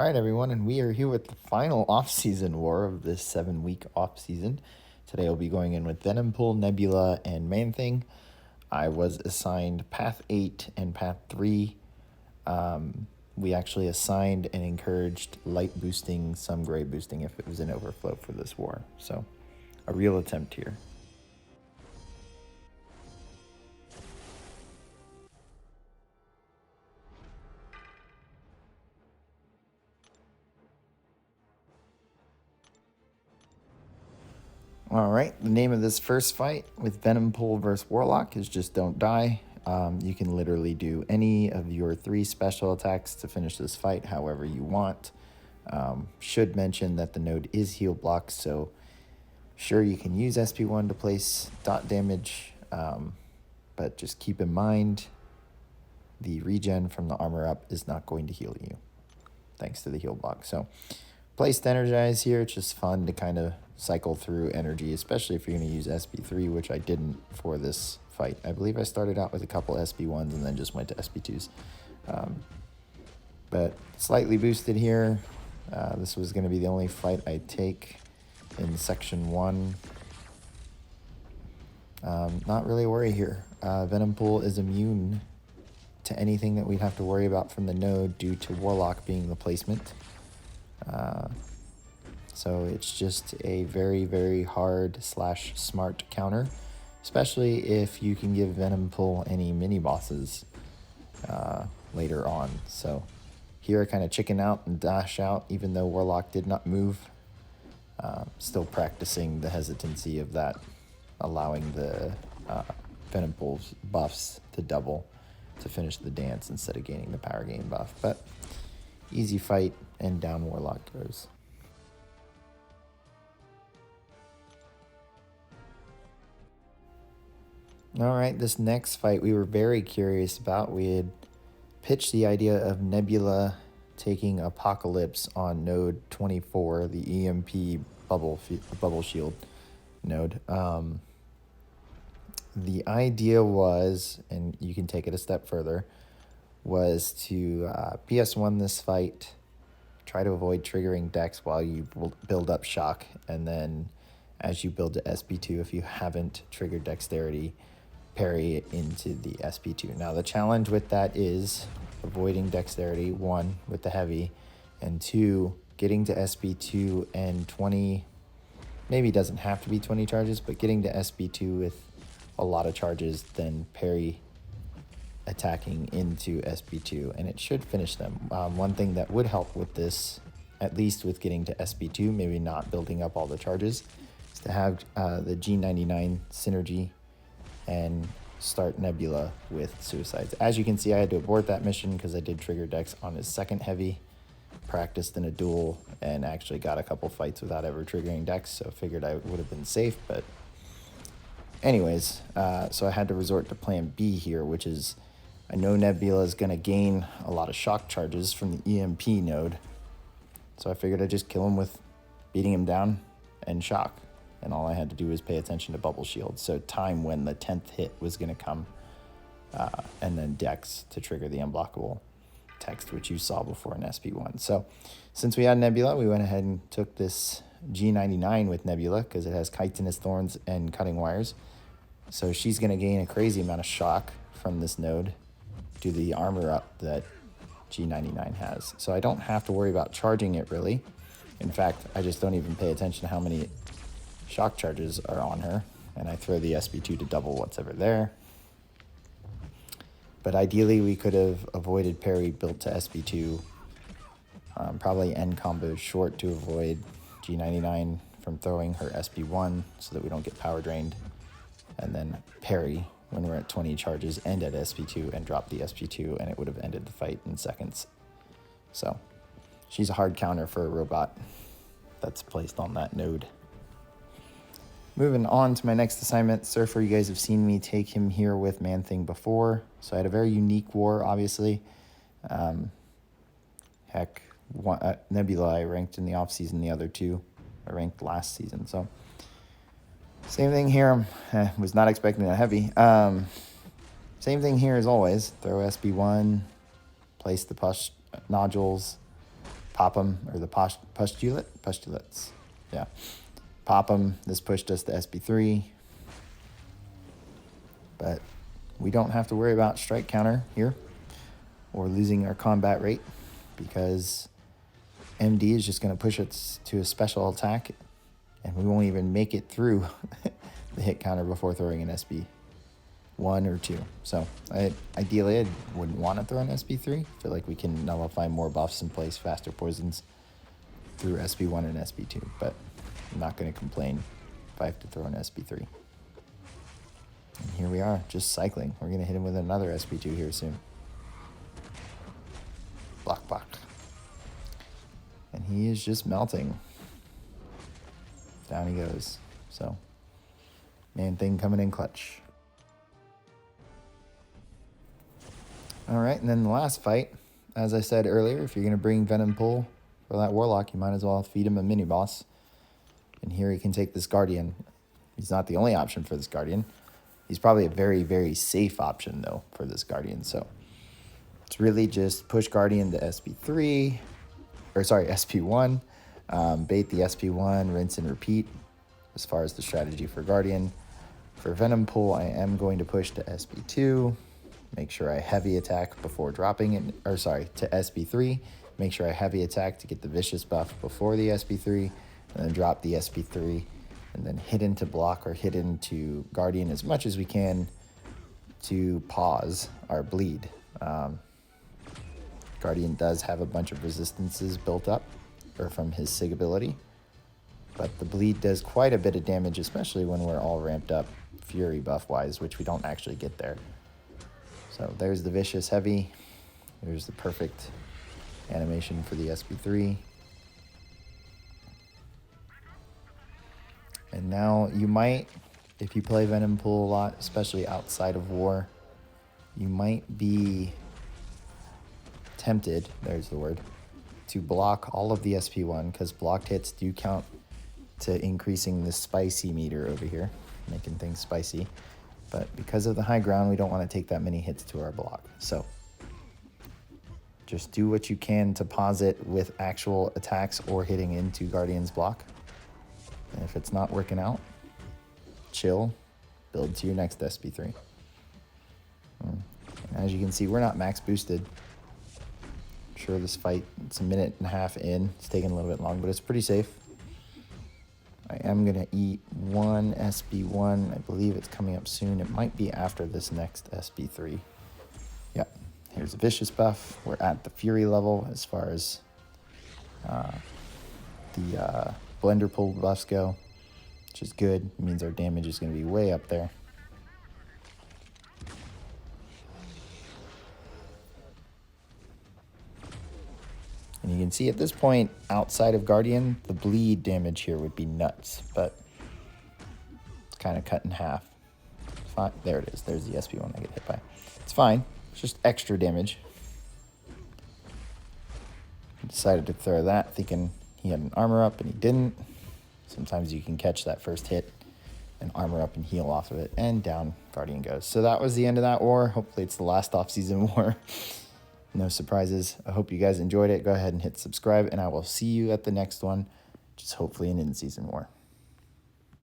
All right, everyone, and we are here with the final off-season war of this 7-week off-season. Today we'll be going in with Venompool, Nebula, and ManThing. I was assigned Path 8 and Path 3. We actually assigned and encouraged light boosting, some gray boosting if it was an overflow for this war. So, a real attempt here. Alright, the name of this first fight with Venompool versus Warlock is just don't die. You can literally do any of your 3 special attacks to finish this fight however you want. Should mention that the node is heal blocked, so sure you can use SP1 to place dot damage, but just keep in mind the regen from the armor up is not going to heal you, thanks to the heal block. So placed Energize here. It's just fun to kind of cycle through energy, especially if you're going to use SP3, which I didn't for this fight. I believe I started out with a couple SP1s and then just went to SP2s. But slightly boosted here. This was going to be the only fight I take in Section 1. Not really a worry here. Venompool is immune to anything that we'd have to worry about from the node due to Warlock being the placement. So it's just a very, very hard / smart counter, especially if you can give Venompool any mini bosses later on. So here I kind of chicken out and dash out, even though Warlock did not move. Still practicing the hesitancy of that, allowing the Venompool's buffs to double to finish the dance instead of gaining the power gain buff. But easy fight, and down Warlock goes. Alright, this next fight we were very curious about. We had pitched the idea of Nebula taking Apocalypse on node 24, the EMP bubble shield node. The idea was, and you can take it a step further, was to PS1 this fight, try to avoid triggering Dex while you build up Shock, and then as you build to SP2, if you haven't triggered Dexterity, parry it into the SP2. Now the challenge with that is avoiding Dexterity, 1, with the heavy, and 2, getting to SP2 and 20, maybe doesn't have to be 20 charges, but getting to SP2 with a lot of charges, then parry attacking into SP2, and it should finish them. One thing that would help with this, at least with getting to SP2, maybe not building up all the charges, is to have the G99 synergy and start Nebula with Suicides. As you can see, I had to abort that mission because I did trigger Dex on his second heavy, practiced in a duel, and actually got a couple fights without ever triggering Dex, so figured I would have been safe. But anyways, so I had to resort to plan B here, which is, I know Nebula is going to gain a lot of shock charges from the EMP node, so I figured I'd just kill him with beating him down and shock. And all I had to do was pay attention to bubble shield, so time when the 10th hit was going to come, and then Dex to trigger the unblockable text, which you saw before in SP1. So since we had Nebula, we went ahead and took this G99 with Nebula because it has Chitinous Thorns and Cutting Wires. So she's going to gain a crazy amount of shock from this node due to the armor up that G99 has. So I don't have to worry about charging it really. In fact, I just don't even pay attention to how many shock charges are on her, and I throw the SP2 to double what's ever there. But ideally we could have avoided parry built to SP2, probably end combo short to avoid G99 from throwing her SP1 so that we don't get power drained, and then parry when we're at 20 charges and at SP2 and drop the SP2, and it would have ended the fight in seconds. So she's a hard counter for a robot that's placed on that node. Moving on to my next assignment, Surfer. You guys have seen me take him here with ManThing before, so I had a very unique war, obviously. Nebula I ranked in the off-season, the other 2 I ranked last season, so same thing here. Was not expecting a heavy. Same thing here as always. Throw SB1, place the push nodules, pop them, or the postulates. Yeah. Pop them. This pushed us to SB3. But we don't have to worry about strike counter here or losing our combat rate, because MD is just going to push us to a special attack, and we won't even make it through the hit counter before throwing an SB1 or 2. So ideally, I wouldn't want to throw an SB3. I feel like we can nullify more buffs and place faster poisons through SB1 and SB2, but I'm not going to complain if I have to throw an SB3. And here we are, just cycling. We're going to hit him with another SB2 here soon. Block. And he is just melting. Down he goes. So, ManThing coming in clutch. Alright, and then the last fight, as I said earlier, if you're going to bring Venom Pull for that Warlock, you might as well feed him a mini-boss. And here he can take this Guardian. He's not the only option for this Guardian. He's probably a very, very safe option, though, for this Guardian. So, it's really just push Guardian to SB3, or sorry, SB1. Bait the SB1, rinse and repeat as far as the strategy for Guardian. For Venom Pull, I am going to push to SB2. Make sure I heavy attack before dropping it, or sorry, to SB3. Make sure I heavy attack to get the Vicious buff before the SB3, and then drop the SB3, and then hit into block or hit into Guardian as much as we can to pause our bleed. Guardian does have a bunch of resistances built up, or from his SIG ability, but the bleed does quite a bit of damage, especially when we're all ramped up Fury buff-wise, which we don't actually get there. So there's the Vicious Heavy. There's the perfect animation for the SB3. And now you might, if you play Venom Pull a lot, especially outside of war, you might be tempted, there's the word, to block all of the SP1, because blocked hits do count to increasing the spicy meter over here, making things spicy. But because of the high ground, we don't want to take that many hits to our block. So just do what you can to pause it with actual attacks or hitting into Guardian's block. And if it's not working out, chill, build to your next SB3. And as you can see, we're not max boosted. Sure, this fight, it's a minute and a half in. It's taking a little bit long, but it's pretty safe. I am going to eat one SB1. I believe it's coming up soon. It might be after this next SB3. Yep, here's a Vicious buff. We're at the Fury level as far as the Blender Pull buffs go, which is good. It means our damage is going to be way up there. And you can see at this point, outside of Guardian, the bleed damage here would be nuts, but it's kind of cut in half. Fine. There it is. There's the SP1 I get hit by. It's fine. It's just extra damage. I decided to throw that, thinking he had an armor up, and he didn't. Sometimes you can catch that first hit and armor up and heal off of it, and down Guardian goes. So that was the end of that war. Hopefully it's the last off-season war. No surprises. I hope you guys enjoyed it. Go ahead and hit subscribe, and I will see you at the next one, which is hopefully an in-season war.